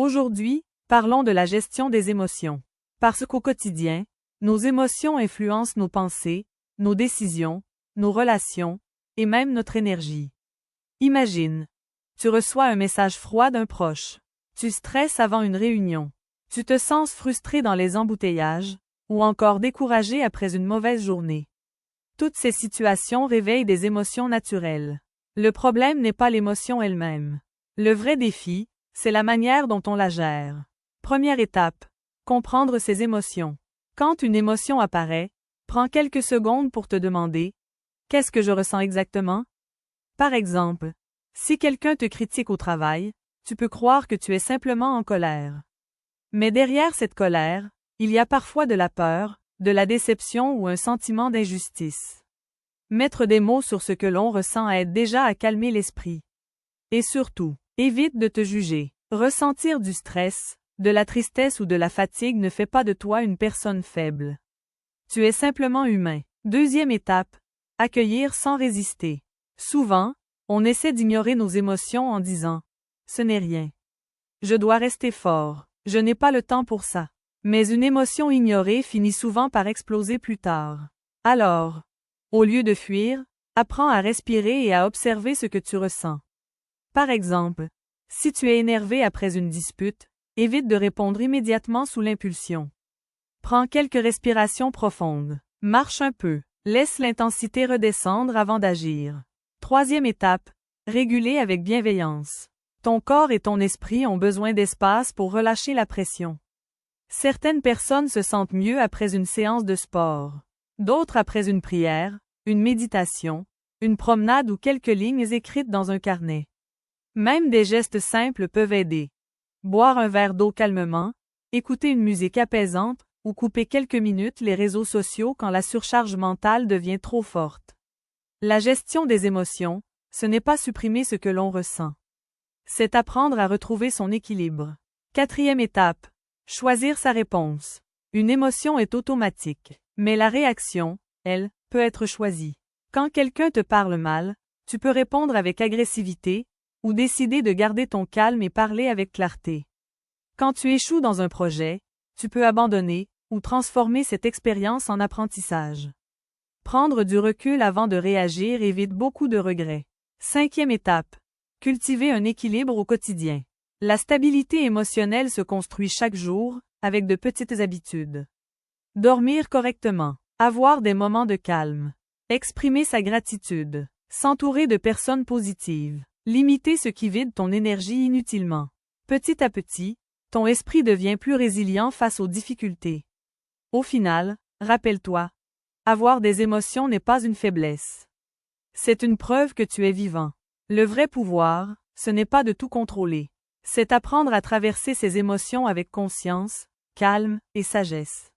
Aujourd'hui, parlons de la gestion des émotions. Parce qu'au quotidien, nos émotions influencent nos pensées, nos décisions, nos relations, et même notre énergie. Imagine. Tu reçois un message froid d'un proche. Tu stresses avant une réunion. Tu te sens frustré dans les embouteillages, ou encore découragé après une mauvaise journée. Toutes ces situations réveillent des émotions naturelles. Le problème n'est pas l'émotion elle-même. Le vrai défi, c'est la manière dont on la gère. Première étape. Comprendre ses émotions. Quand une émotion apparaît, prends quelques secondes pour te demander « Qu'est-ce que je ressens exactement ?» Par exemple, si quelqu'un te critique au travail, tu peux croire que tu es simplement en colère. Mais derrière cette colère, il y a parfois de la peur, de la déception ou un sentiment d'injustice. Mettre des mots sur ce que l'on ressent aide déjà à calmer l'esprit. Et surtout, évite de te juger. Ressentir du stress, de la tristesse ou de la fatigue ne fait pas de toi une personne faible. Tu es simplement humain. Deuxième étape, accueillir sans résister. Souvent, on essaie d'ignorer nos émotions en disant « Ce n'est rien. Je dois rester fort. Je n'ai pas le temps pour ça. » Mais une émotion ignorée finit souvent par exploser plus tard. Alors, au lieu de fuir, apprends à respirer et à observer ce que tu ressens. Par exemple, si tu es énervé après une dispute, évite de répondre immédiatement sous l'impulsion. Prends quelques respirations profondes. Marche un peu. Laisse l'intensité redescendre avant d'agir. Troisième étape, réguler avec bienveillance. Ton corps et ton esprit ont besoin d'espace pour relâcher la pression. Certaines personnes se sentent mieux après une séance de sport. D'autres après une prière, une méditation, une promenade ou quelques lignes écrites dans un carnet. Même des gestes simples peuvent aider. Boire un verre d'eau calmement, écouter une musique apaisante, ou couper quelques minutes les réseaux sociaux quand la surcharge mentale devient trop forte. La gestion des émotions, ce n'est pas supprimer ce que l'on ressent. C'est apprendre à retrouver son équilibre. Quatrième étape, choisir sa réponse. Une émotion est automatique, mais la réaction, elle, peut être choisie. Quand quelqu'un te parle mal, tu peux répondre avec agressivité, ou décider de garder ton calme et parler avec clarté. Quand tu échoues dans un projet, tu peux abandonner, ou transformer cette expérience en apprentissage. Prendre du recul avant de réagir évite beaucoup de regrets. Cinquième étape. Cultiver un équilibre au quotidien. La stabilité émotionnelle se construit chaque jour, avec de petites habitudes. Dormir correctement. Avoir des moments de calme. Exprimer sa gratitude. S'entourer de personnes positives. Limiter ce qui vide ton énergie inutilement. Petit à petit, ton esprit devient plus résilient face aux difficultés. Au final, rappelle-toi, avoir des émotions n'est pas une faiblesse. C'est une preuve que tu es vivant. Le vrai pouvoir, ce n'est pas de tout contrôler. C'est apprendre à traverser ces émotions avec conscience, calme et sagesse.